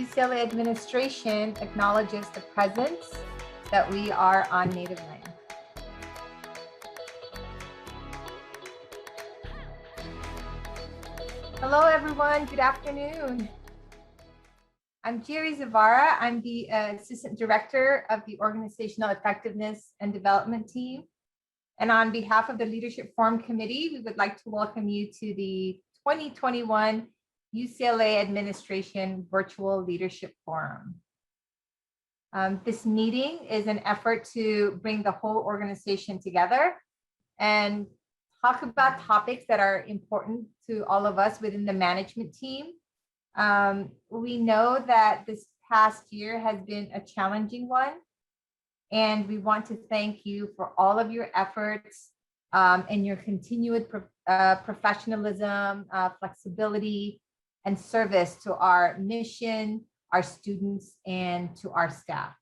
UCLA administration acknowledges the presence that we are on native land. Hello, everyone. Good afternoon. I'm Jerry Zavara. I'm the Assistant Director of the Organizational Effectiveness and Development Team. And on behalf of the Leadership Forum Committee, we would like to welcome you to the 2021 UCLA Administration Virtual Leadership Forum. This meeting is an effort to bring the whole organization together and talk about topics that are important to all of us within the management team. We know that this past year has been a challenging one, and we want to thank you for all of your efforts and your continued professionalism, flexibility, and service to our mission, our students, and to our staff.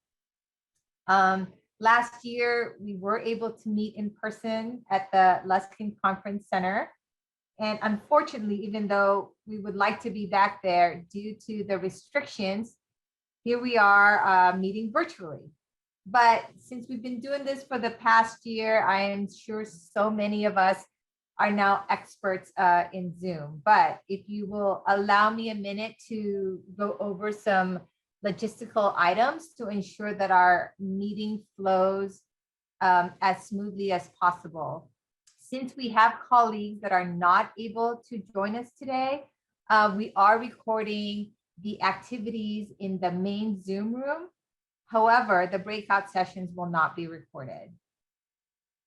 Last year, we were able to meet in person at the Luskin Conference Center. And unfortunately, even though we would like to be back there due to the restrictions, here we are meeting virtually. But since we've been doing this for the past year, I am sure so many of us are now experts in Zoom. But if you will allow me a minute to go over some logistical items to ensure that our meeting flows as smoothly as possible. Since we have colleagues that are not able to join us today, we are recording the activities in the main Zoom room. However, the breakout sessions will not be recorded.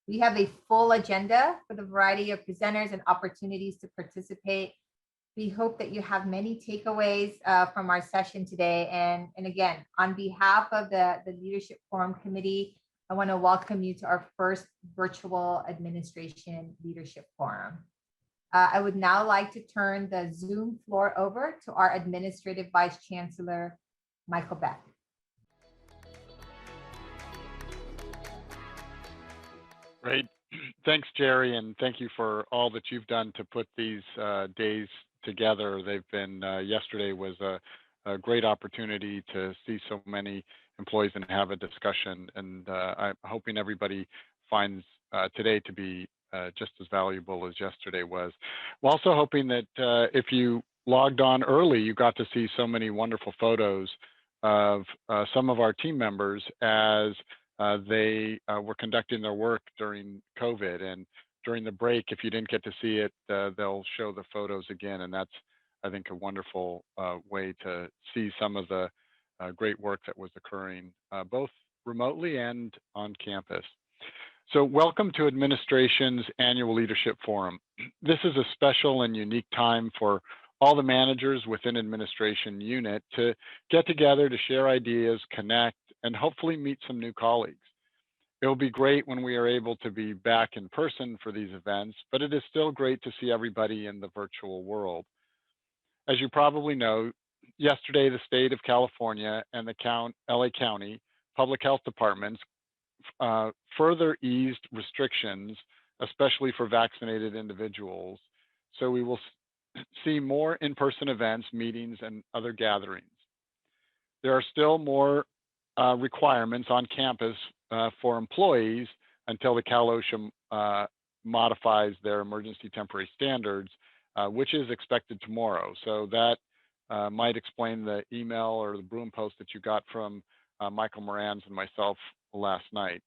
We have a full agenda for the variety of presenters and opportunities to participate. We hope that you have many takeaways from our session today. And again, on behalf of the Leadership Forum Committee, I want to welcome you to our first virtual administration leadership forum. I would now like to turn the Zoom floor over to our Administrative Vice Chancellor, Michael Beck. Great. Thanks, Jerry, and thank you for all that you've done to put these days together. They've been, yesterday was a great opportunity to see so many employees and have a discussion, and I'm hoping everybody finds today to be just as valuable as yesterday was. I'm also hoping that if you logged on early, you got to see so many wonderful photos of some of our team members as they were conducting their work during COVID. And during the break, if you didn't get to see it, they'll show the photos again. And that's, I think, a wonderful way to see some of the great work that was occurring both remotely and on campus. So welcome to Administration's Annual Leadership Forum. This is a special and unique time for all the managers within administration unit to get together to share ideas, connect, and hopefully meet some new colleagues. It will be great when we are able to be back in person for these events, but it is still great to see everybody in the virtual world. As you probably know, yesterday the state of California and the LA County public health departments further eased restrictions, especially for vaccinated individuals. So we will see more in-person events, meetings, and other gatherings. There are still more requirements on campus for employees until the Cal OSHA modifies their emergency temporary standards, which is expected tomorrow. So that might explain the email or the Broom post that you got from Michael Morans and myself last night.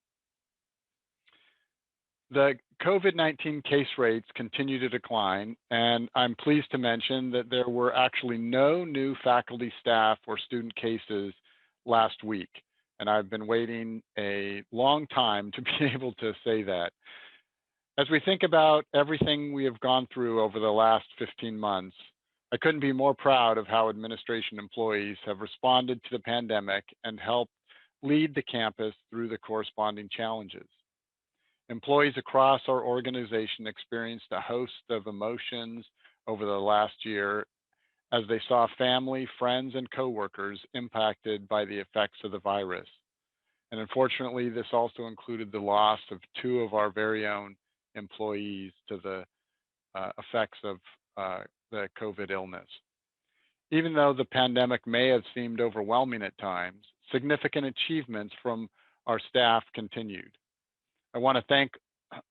The COVID-19 case rates continue to decline, and I'm pleased to mention that there were actually no new faculty, staff, or student cases last week. And I've been waiting a long time to be able to say that. As we think about everything we have gone through over the last 15 months, I couldn't be more proud of how administration employees have responded to the pandemic and helped lead the campus through the corresponding challenges. Employees across our organization experienced a host of emotions over the last year as they saw family, friends, and coworkers impacted by the effects of the virus. And unfortunately, this also included the loss of two of our very own employees to the effects of the COVID illness. Even though the pandemic may have seemed overwhelming at times, significant achievements from our staff continued. I want to thank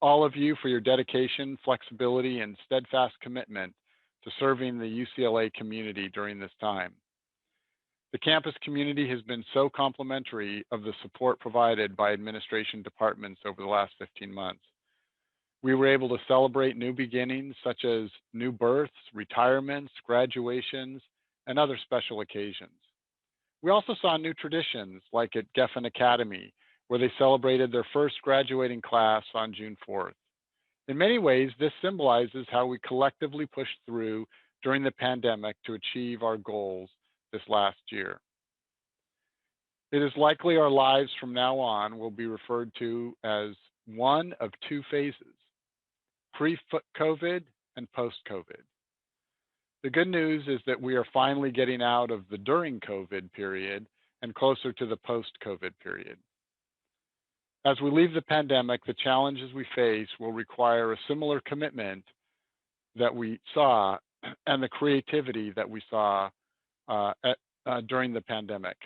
all of you for your dedication, flexibility, and steadfast commitment to serving the UCLA community during this time. The campus community has been so complimentary of the support provided by administration departments over the last 15 months. We were able to celebrate new beginnings such as new births, retirements, graduations, and other special occasions. We also saw new traditions like at Geffen Academy, where they celebrated their first graduating class on June 4th. In many ways, this symbolizes how we collectively pushed through during the pandemic to achieve our goals this last year. It is likely our lives from now on will be referred to as one of two phases, pre-COVID and post-COVID. The good news is that we are finally getting out of the during COVID period and closer to the post-COVID period. As we leave the pandemic, the challenges we face will require a similar commitment that we saw and the creativity that we saw during the pandemic.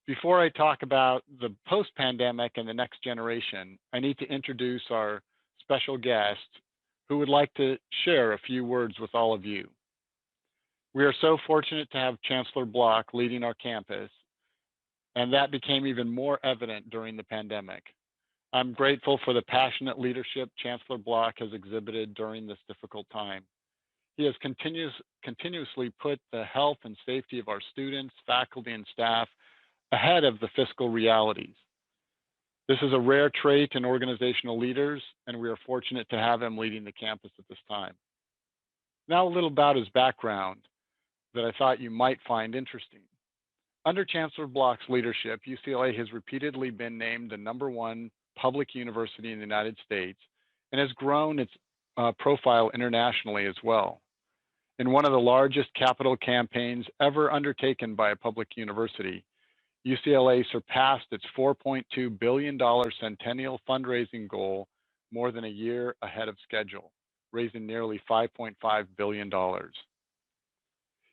Before I talk about the post-pandemic and the next generation, I need to introduce our special guest who would like to share a few words with all of you. We are so fortunate to have Chancellor Block leading our campus, and that became even more evident during the pandemic. I'm grateful for the passionate leadership Chancellor Block has exhibited during this difficult time. He has continuously put the health and safety of our students, faculty, and staff ahead of the fiscal realities. This is a rare trait in organizational leaders, and we are fortunate to have him leading the campus at this time. Now a little about his background that I thought you might find interesting. Under Chancellor Block's leadership, UCLA has repeatedly been named the #1 public university in the United States and has grown its profile internationally as well. In one of the largest capital campaigns ever undertaken by a public university, UCLA surpassed its $4.2 billion centennial fundraising goal more than a year ahead of schedule, raising nearly $5.5 billion.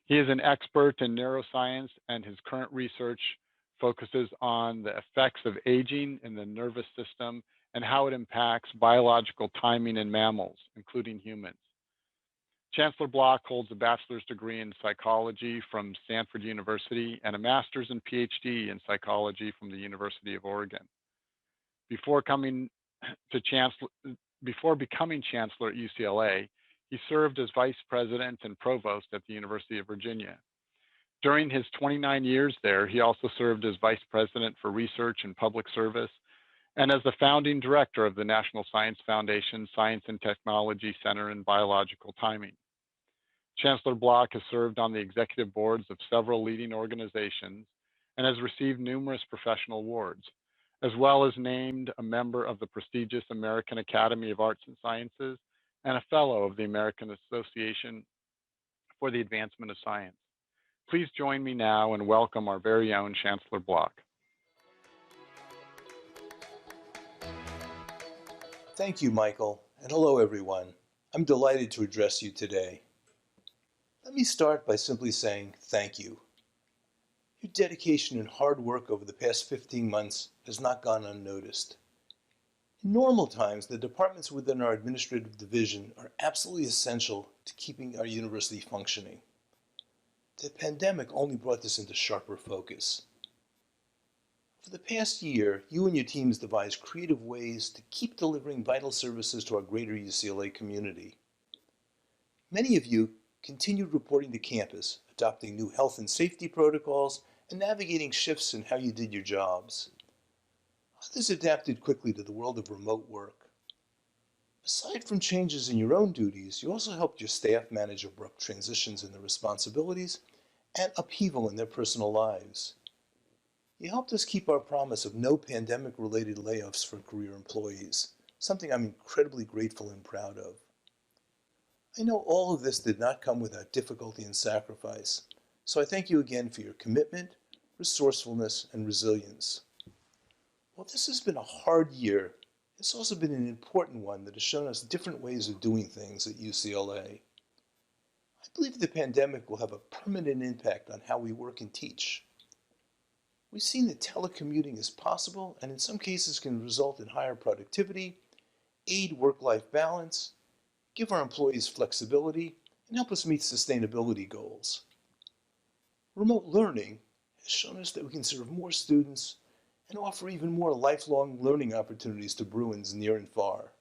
He is an expert in neuroscience, and his current research focuses on the effects of aging in the nervous system and how it impacts biological timing in mammals, including humans. Chancellor Block holds a bachelor's degree in psychology from Stanford University and a master's and PhD in psychology from the University of Oregon. Before becoming chancellor at UCLA, he served as vice president and provost at the University of Virginia. During his 29 years there, he also served as vice president for research and public service and as the founding director of the National Science Foundation Science and Technology Center in Biological Timing. Chancellor Block has served on the executive boards of several leading organizations and has received numerous professional awards, as well as named a member of the prestigious American Academy of Arts and Sciences and a fellow of the American Association for the Advancement of Science. Please join me now and welcome our very own Chancellor Block. Thank you, Michael, and hello, everyone. I'm delighted to address you today. Let me start by simply saying thank you. Your dedication and hard work over the past 15 months has not gone unnoticed. In normal times, the departments within our administrative division are absolutely essential to keeping our university functioning. The pandemic only brought this into sharper focus. For the past year, you and your teams devised creative ways to keep delivering vital services to our greater UCLA community. Many of you continued reporting to campus, adopting new health and safety protocols, and navigating shifts in how you did your jobs. Others adapted quickly to the world of remote work. Aside from changes in your own duties, you also helped your staff manage abrupt transitions in their responsibilities and upheaval in their personal lives. You helped us keep our promise of no pandemic-related layoffs for career employees, something I'm incredibly grateful and proud of. I know all of this did not come without difficulty and sacrifice, so I thank you again for your commitment, resourcefulness, and resilience. While this has been a hard year, it's also been an important one that has shown us different ways of doing things at UCLA. I believe the pandemic will have a permanent impact on how we work and teach. We've seen that telecommuting is possible and in some cases can result in higher productivity, aid work-life balance, give our employees flexibility, and help us meet sustainability goals. Remote learning has shown us that we can serve more students and offer even more lifelong learning opportunities to Bruins near and far.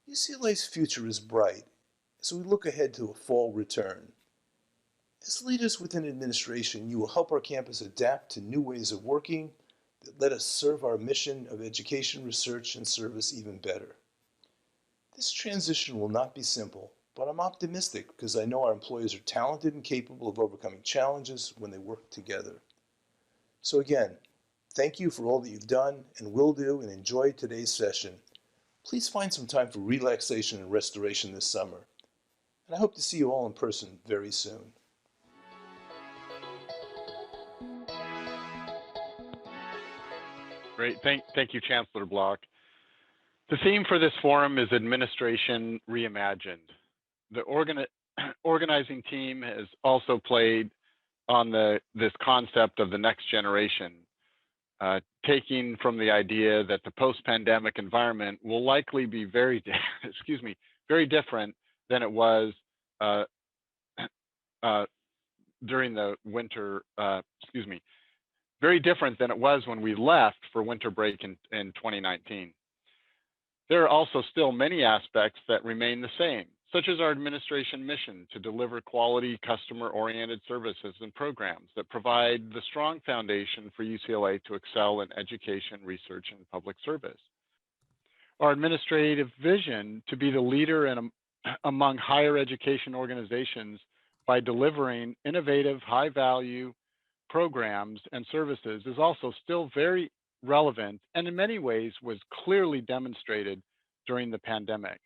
UCLA's future is bright as we look ahead to a fall return. As leaders within administration, you will help our campus adapt to new ways of working that let us serve our mission of education, research, and service even better. This transition will not be simple, but I'm optimistic because I know our employees are talented and capable of overcoming challenges when they work together. So again, thank you for all that you've done and will do, and enjoy today's session. Please find some time for relaxation and restoration this summer. And I hope to see you all in person very soon. Great. Thank you, Chancellor Block. The theme for this forum is Administration Reimagined. The organizing team has also played on this concept of the next generation, taking from the idea that the post-pandemic environment will likely be very different than it was during the winter, very different than it was when we left for winter break in 2019. There are also still many aspects that remain the same, such as our administration mission to deliver quality customer-oriented services and programs that provide the strong foundation for UCLA to excel in education, research, and public service. Our administrative vision to be the leader among higher education organizations by delivering innovative, high-value programs and services is also still very relevant and in many ways was clearly demonstrated during the pandemic.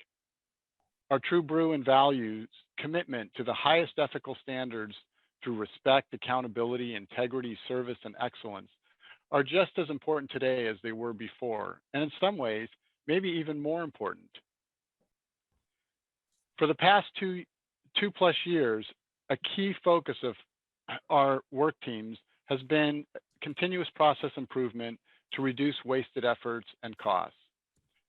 Our true brew and values, commitment to the highest ethical standards through respect, accountability, integrity, service, and excellence are just as important today as they were before, and in some ways, maybe even more important. For the past two plus years, a key focus of our work teams has been continuous process improvement to reduce wasted efforts and costs.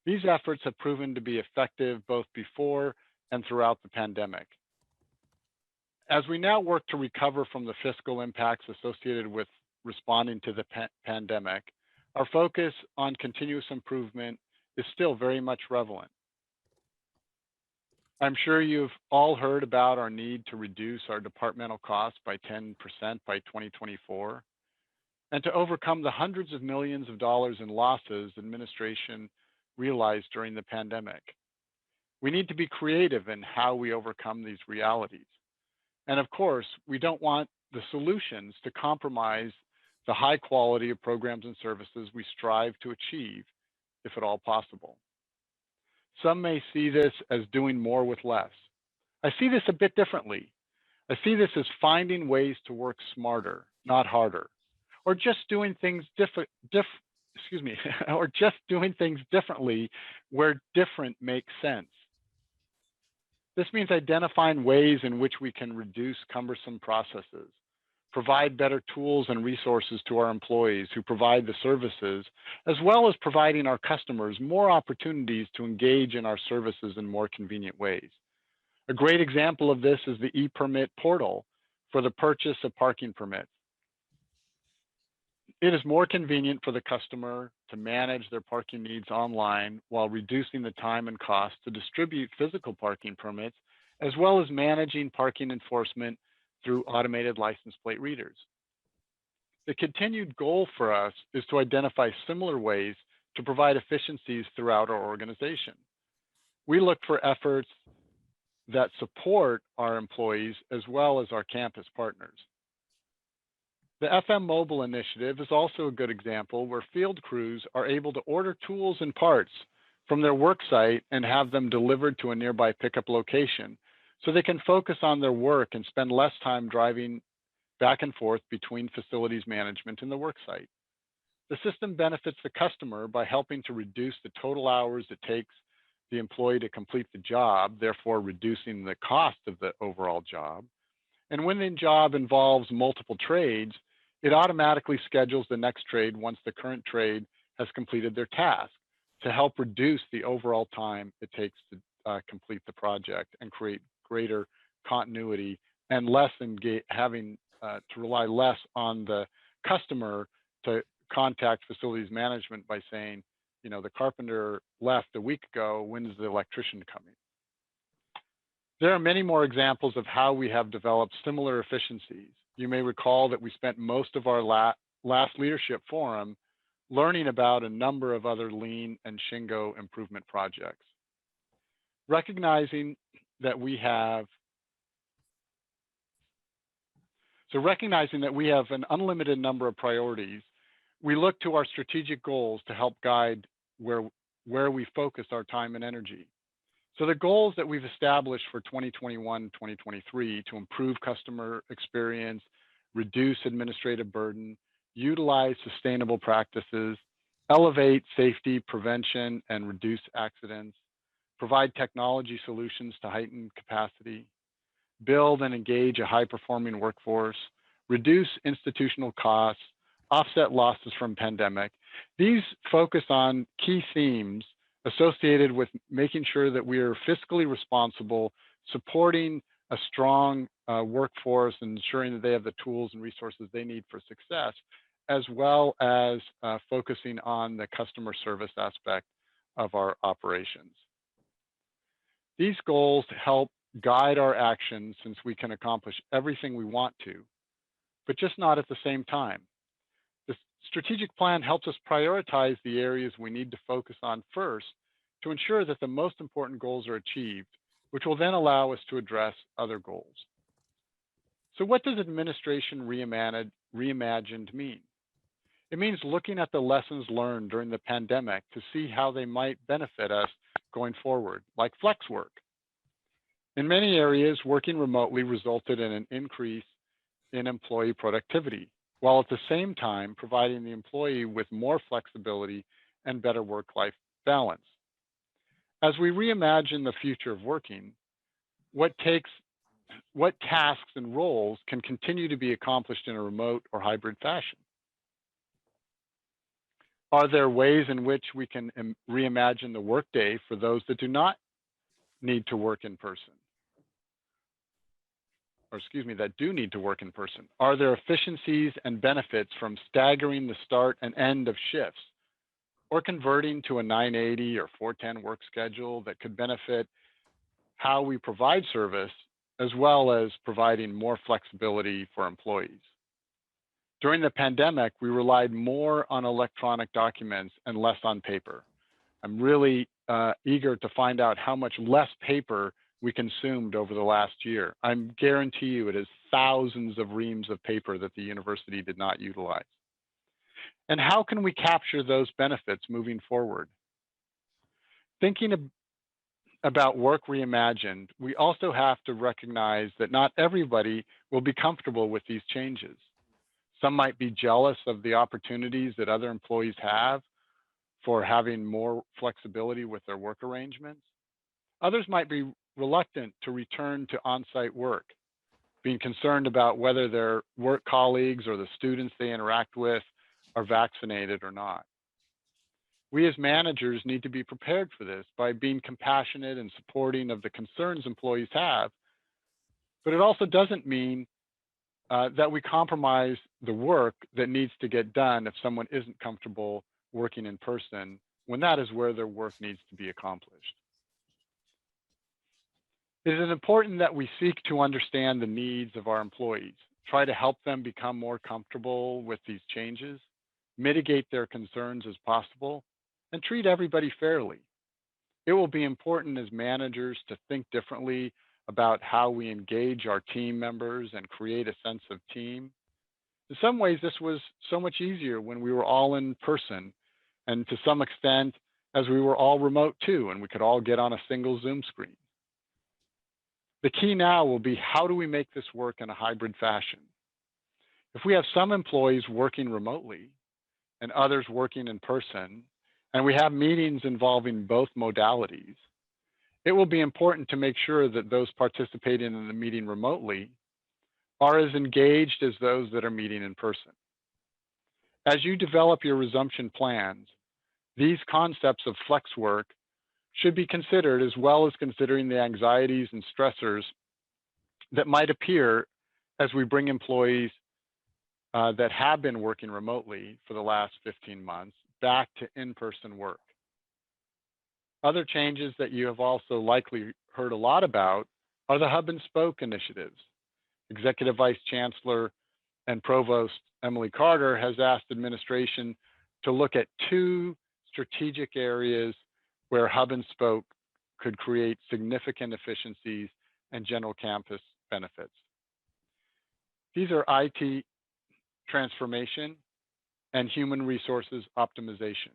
These efforts have proven to be effective both before and throughout the pandemic. As we now work to recover from the fiscal impacts associated with responding to the pandemic, our focus on continuous improvement is still very much relevant. I'm sure you've all heard about our need to reduce our departmental costs by 10% by 2024, and to overcome the hundreds of millions of dollars in losses administration realized during the pandemic. We need to be creative in how we overcome these realities. And of course, we don't want the solutions to compromise the high quality of programs and services we strive to achieve, if at all possible. Some may see this as doing more with less. I see this a bit differently. I see this as finding ways to work smarter, not harder, or just doing things or just doing things differently where different makes sense. This means identifying ways in which we can reduce cumbersome processes, provide better tools and resources to our employees who provide the services, as well as providing our customers more opportunities to engage in our services in more convenient ways. A great example of this is the e-permit portal for the purchase of parking permits. It is more convenient for the customer to manage their parking needs online while reducing the time and cost to distribute physical parking permits, as well as managing parking enforcement through automated license plate readers. The continued goal for us is to identify similar ways to provide efficiencies throughout our organization. We look for efforts that support our employees as well as our campus partners. The FM Mobile initiative is also a good example where field crews are able to order tools and parts from their work site and have them delivered to a nearby pickup location, so they can focus on their work and spend less time driving back and forth between facilities management and the work site. The system benefits the customer by helping to reduce the total hours it takes the employee to complete the job, therefore reducing the cost of the overall job. And when the job involves multiple trades, it automatically schedules the next trade once the current trade has completed their task to help reduce the overall time it takes to complete the project and create greater continuity and less having to rely less on the customer to contact facilities management by saying, you know, the carpenter left a week ago, when is the electrician coming? There are many more examples of how we have developed similar efficiencies. You may recall that we spent most of our last leadership forum learning about a number of other lean and Shingo improvement projects. Recognizing that we have an unlimited number of priorities, we look to our strategic goals to help guide where we focus our time and energy. So the goals that we've established for 2021, 2023 to improve customer experience, reduce administrative burden, utilize sustainable practices, elevate safety, prevention, and reduce accidents, provide technology solutions to heighten capacity, build and engage a high-performing workforce, reduce institutional costs, offset losses from pandemic. These focus on key themes associated with making sure that we are fiscally responsible, supporting a strong workforce, and ensuring that they have the tools and resources they need for success, as well as focusing on the customer service aspect of our operations. These goals help guide our actions, since we can accomplish everything we want to, but just not at the same time. The strategic plan helps us prioritize the areas we need to focus on first to ensure that the most important goals are achieved, which will then allow us to address other goals. So what does administration reimagined mean? It means looking at the lessons learned during the pandemic to see how they might benefit us going forward, like flex work. In many areas, working remotely resulted in an increase in employee productivity, while at the same time providing the employee with more flexibility and better work-life balance. As we reimagine the future of working, what tasks and roles can continue to be accomplished in a remote or hybrid fashion? Are there ways in which we can reimagine the workday for those that do not need to work in person? Or excuse me, that do need to work in person? Are there efficiencies and benefits from staggering the start and end of shifts, or converting to a 980 or 410 work schedule that could benefit how we provide service, as well as providing more flexibility for employees? During the pandemic, we relied more on electronic documents and less on paper. I'm really eager to find out how much less paper we consumed over the last year. I guarantee you it is thousands of reams of paper that the university did not utilize. And how can we capture those benefits moving forward? Thinking about work reimagined, we also have to recognize that not everybody will be comfortable with these changes. Some might be jealous of the opportunities that other employees have for having more flexibility with their work arrangements. Others might be reluctant to return to on-site work, being concerned about whether their work colleagues or the students they interact with are vaccinated or not. We as managers need to be prepared for this by being compassionate and supporting of the concerns employees have, but it also doesn't mean that we compromise the work that needs to get done if someone isn't comfortable working in person, when that is where their work needs to be accomplished. It is important that we seek to understand the needs of our employees, try to help them become more comfortable with these changes, mitigate their concerns as possible, and treat everybody fairly. It will be important as managers to think differently about how we engage our team members and create a sense of team. In some ways, this was so much easier when we were all in person, and to some extent, as we were all remote too, and we could all get on a single Zoom screen. The key now will be, how do we make this work in a hybrid fashion? If we have some employees working remotely and others working in person, and we have meetings involving both modalities, it will be important to make sure that those participating in the meeting remotely are as engaged as those that are meeting in person. As you develop your resumption plans, these concepts of flex work should be considered, as well as considering the anxieties and stressors that might appear as we bring employees that have been working remotely for the last 15 months back to in-person work. Other changes that you have also likely heard a lot about are the hub and spoke initiatives. Executive Vice Chancellor and Provost Emily Carter has asked administration to look at 2 strategic areas where hub and spoke could create significant efficiencies and general campus benefits. These are IT transformation and human resources optimization.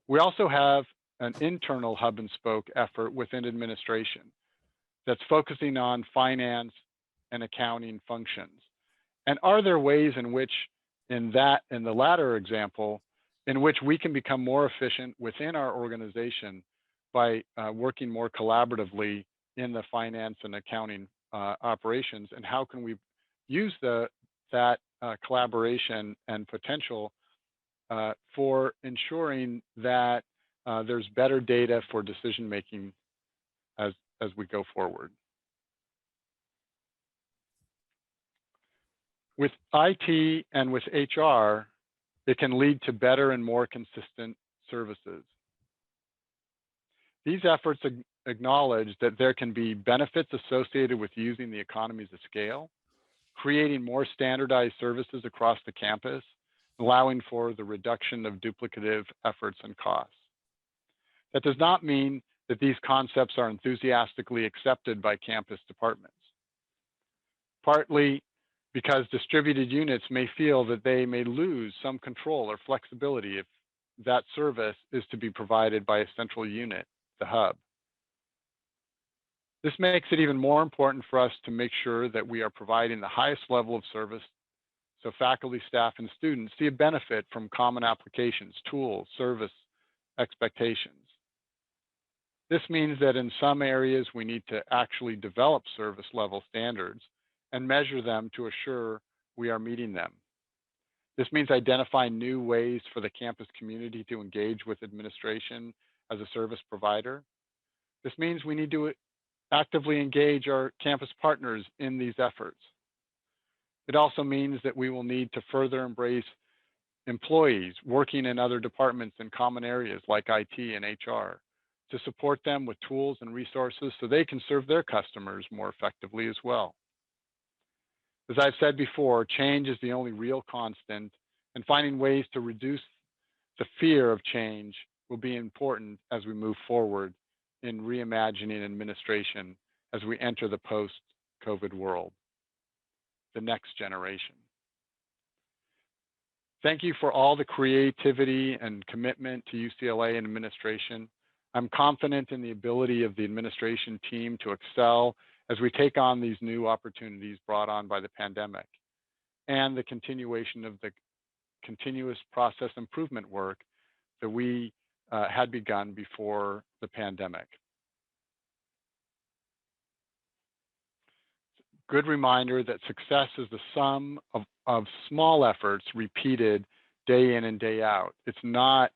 We also have an internal hub and spoke effort within administration that's focusing on finance and accounting functions. And are there ways in which, in the latter example, in which we can become more efficient within our organization by working more collaboratively in the finance and accounting operations, and how can we use that collaboration and potential for ensuring that there's better data for decision making as we go forward. With IT and with HR, it can lead to better and more consistent services. These efforts acknowledge that there can be benefits associated with using the economies of scale, creating more standardized services across the campus, allowing for the reduction of duplicative efforts and costs. That does not mean that these concepts are enthusiastically accepted by campus departments. Partly because distributed units may feel that they may lose some control or flexibility if that service is to be provided by a central unit, the hub. This makes it even more important for us to make sure that we are providing the highest level of service so faculty, staff, and students see a benefit from common applications, tools, service expectations. This means that in some areas we need to actually develop service level standards and measure them to assure we are meeting them. This means identifying new ways for the campus community to engage with administration as a service provider. This means we need to actively engage our campus partners in these efforts. It also means that we will need to further embrace employees working in other departments in common areas like IT and HR to support them with tools and resources so they can serve their customers more effectively as well. As I've said before, change is the only real constant, and finding ways to reduce the fear of change will be important as we move forward in reimagining administration as we enter the post-COVID world, the next generation. Thank you for all the creativity and commitment to UCLA and administration. I'm confident in the ability of the administration team to excel as we take on these new opportunities brought on by the pandemic and the continuation of the continuous process improvement work that we had begun before the pandemic. Good reminder that success is the sum of small efforts repeated day in and day out. It's not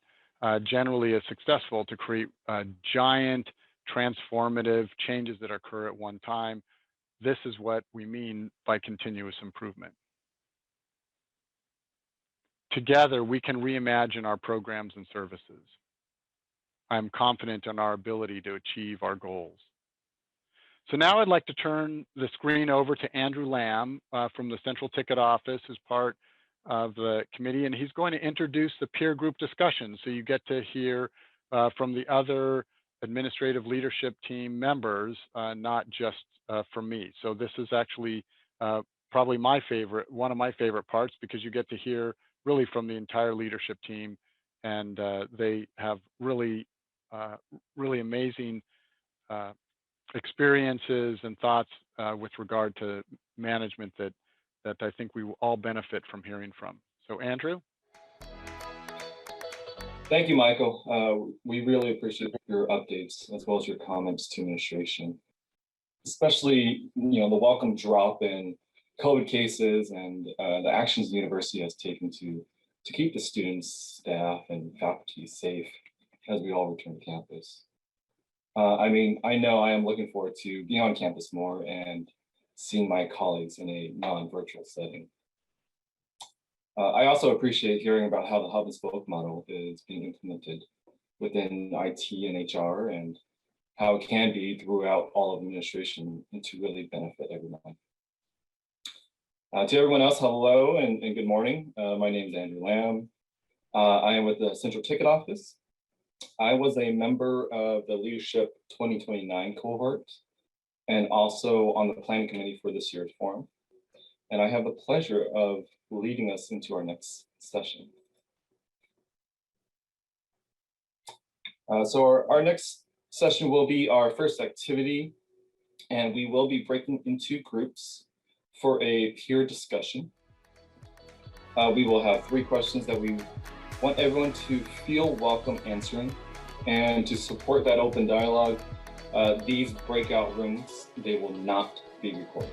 generally as successful to create giant transformative changes that occur at one time. This is what we mean by continuous improvement. Together, we can reimagine our programs and services. I'm confident in our ability to achieve our goals. So now I'd like to turn the screen over to Andrew Lamb from the Central Ticket Office, who's part of the committee, and he's going to introduce the peer group discussion. So you get to hear from the other administrative leadership team members, not just from me. So this is actually probably one of my favorite parts, because you get to hear really from the entire leadership team, and they have really amazing experiences and thoughts with regard to management that I think we will all benefit from hearing from. So Andrew? Thank you, Michael. We really appreciate your updates as well as your comments to administration, especially the welcome drop in COVID cases and the actions the university has taken to keep the students, staff, and faculty safe as we all return to campus. I know I am looking forward to being on campus more and seeing my colleagues in a non-virtual setting. I also appreciate hearing about how the hub and spoke model is being implemented within IT and HR and how it can be throughout all of administration and to really benefit everyone. To everyone else, hello and good morning. My name is Andrew Lamb. I am with the Central Ticket Office. I was a member of the Leadership 2029 cohort and also on the planning committee for this year's forum. And I have the pleasure of leading us into our next session. So our next session will be our first activity, and we will be breaking into groups for a peer discussion. We will have 3 questions that we want everyone to feel welcome answering, and to support that open dialogue, these breakout rooms, they will not be recorded.